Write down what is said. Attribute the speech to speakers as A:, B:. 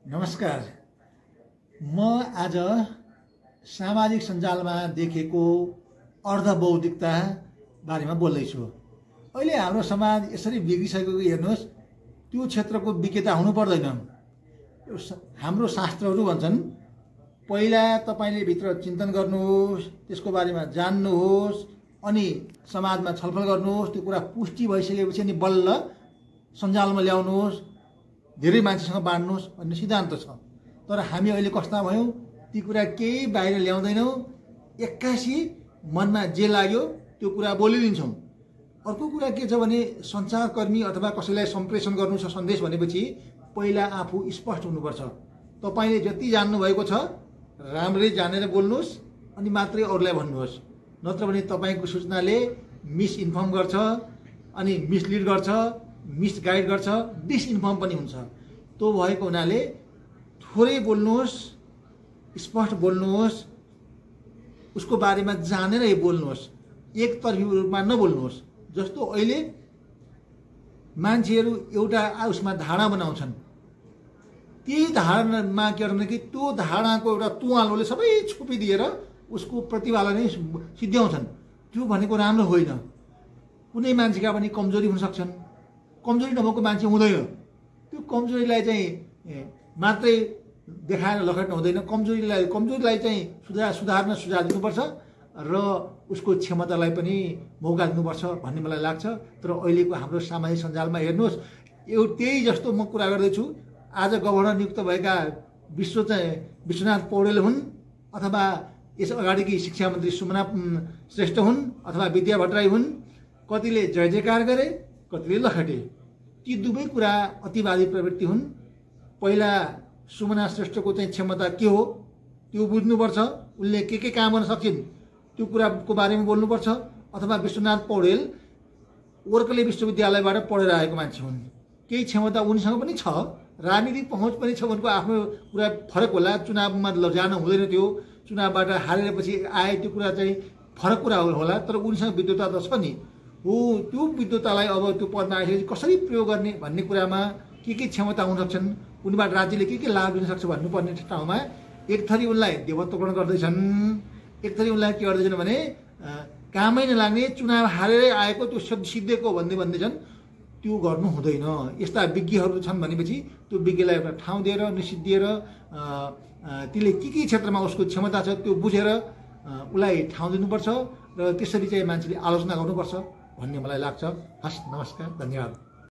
A: नमस्कार। म आज सामाजिक सञ्जालमा देखेको अर्धबौद्धिकता बारेमा बोल्दैछु। अहिले हाम्रो समाज यसरी बिग्रिसकेको हेर्नुहोस्, त्यो क्षेत्रको विज्ञता हुनु पर्दैन। हाम्रो शास्त्रहरू भन्छन् पहिला तपाईले भित्र चिन्तन गर्नुहोस्, त्यसको बारेमा जान्नुहोस्, अनि समाजमा छलफल गर्नुहोस्। त्यो कुरा पुष्टि भइसकेपछि अनि बल्ल सञ्जालमा ल्याउनुहोस्, धेरै मान्छेसँग बाँड्नुहोस् भन्ने सिद्धान्त छ। तर हामी अहिले कस्ता भयौँ, ती कुरा केही बाहिर ल्याउँदैनौँ, एक्कासी मनमा जे लाग्यो त्यो कुरा बोलिदिन्छौँ। अर्को कुरा के छ भने सञ्चारकर्मी अथवा कसैलाई सम्प्रेषण गर्नु छ सन्देश भनेपछि पहिला आफू स्पष्ट हुनुपर्छ। तपाईँले जति जान्नुभएको छ राम्ररी जानेर बोल्नुहोस् अनि मात्रै अरूलाई भन्नुहोस्। नत्र भने तपाईँको सूचनाले मिसइन्फर्म गर्छ, अनि मिसलिड गर्छ, मिसगाइड गर्छ, डिसइन्फर्म पनि हुन्छ। त्यो भएको हुनाले थोरै बोल्नुहोस्, स्पष्ट बोल्नुहोस्, उसको बारेमा जानेरै बोल्नुहोस्, एकतर्फी रूपमा नबोल्नुहोस्। जस्तो अहिले मान्छेहरू एउटा उसमा धारणा बनाउँछन्, त्यही धारणामा के गर्छ कि त्यो धारणाको एउटा तुवालोले सबै छोपिदिएर उसको प्रतिभालाई नै सिद्ध्याउँछन्। त्यो भनेको राम्रो होइन। कुनै मान्छेका पनि कमजोरी हुन सक्छन्, कमजोरी नभएको मान्छे हुँदैन। त्यो कमजोरीलाई चाहिँ मात्रै देखाएर लखेट्नु हुँदैन। कमजोरीलाई चाहिँ सुधार्न सुझाव दिनुपर्छ र उसको क्षमतालाई पनि मौका दिनुपर्छ भन्ने मलाई लाग्छ। तर अहिलेको हाम्रो सामाजिक सञ्जालमा हेर्नुहोस्, त्यही जस्तो म कुरा गर्दैछु। आज गभर्नर नियुक्त भएका विश्वनाथ पौडेल हुन्, अथवा यस अगाडिकी शिक्षा मन्त्री सुमना श्रेष्ठ हुन्, अथवा विद्या भट्टराई हुन्। कतिले जय जयकार गरे, कतिले लखेटे। ती दुवै कुरा अतिवादी प्रवृत्ति हुन्। पहिला सुमना श्रेष्ठको चाहिँ क्षमता के हो त्यो बुझ्नुपर्छ, उनले के काम गर्न सक्छिन् त्यो कुराको बारेमा बोल्नुपर्छ। अथवा विश्वनाथ पौडेल वर्कले विश्वविद्यालयबाट पढेर आएको मान्छे हुन्, केही क्षमता उनीसँग पनि छ, राजनीतिक पहुँच पनि छ, उनको आफ्नो कुरा फरक होला। चुनावमा जान हुँदैन, त्यो चुनावबाट हारेपछि आए, त्यो कुरा चाहिँ फरक कुरा होला। तर उनीसँग विद्वता त छ नि। हो, त्यो विद्वतालाई अब त्यो पदमा आइसकेपछि कसरी प्रयोग गर्ने भन्ने कुरामा के क्षमता हुन सक्छन्, उनीबाट राज्यले के लाभ दिन सक्छ भन्नुपर्ने ठाउँमा एक थरी उनलाई देवत्वकरण गर्दैछन्, एक थरी उनलाई के गर्दैछन् भने कामै नलाग्ने, चुनाव हारेरै आएको त्यो सिद्धिएको भन्दैछन्। त्यो गर्नु हुँदैन। यस्ता विज्ञहरू छन् भनेपछि त्यो विज्ञलाई एउटा ठाउँ दिएर, निश्चित दिएर, त्यसले के क्षेत्रमा उसको क्षमता छ त्यो बुझेर उसलाई ठाउँ दिनुपर्छ र त्यसरी चाहिँ मान्छेले आलोचना गर्नुपर्छ भन्ने मलाई लाग्छ। हस्, नमस्कार, धन्यवाद।